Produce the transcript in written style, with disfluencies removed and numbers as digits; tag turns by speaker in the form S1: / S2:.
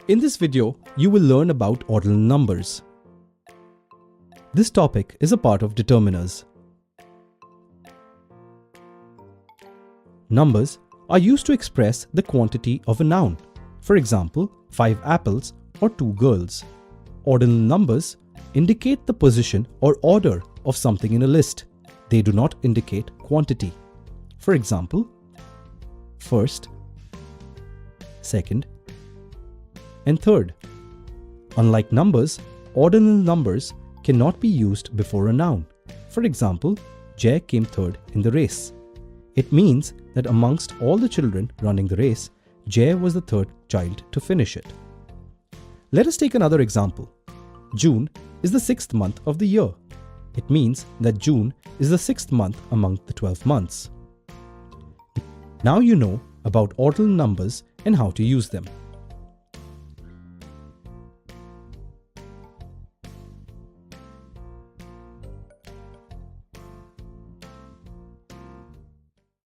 S1: In this video, you will learn about ordinal numbers. This topic is a part of determiners. Numbers are used to express the quantity of a noun. For example, 5 apples or 2 girls. Ordinal numbers indicate the position or order of something in a list. They do not indicate quantity. For example, first, second, and third. Unlike numbers, ordinal numbers cannot be used before a noun. For example, Jay came third in the race. It means that amongst all the children running the race, Jay was the third child to finish it. Let us take another example. June is the 6th month of the year. It means that June is the 6th month among the 12 months. Now you know about ordinal numbers and how to use them.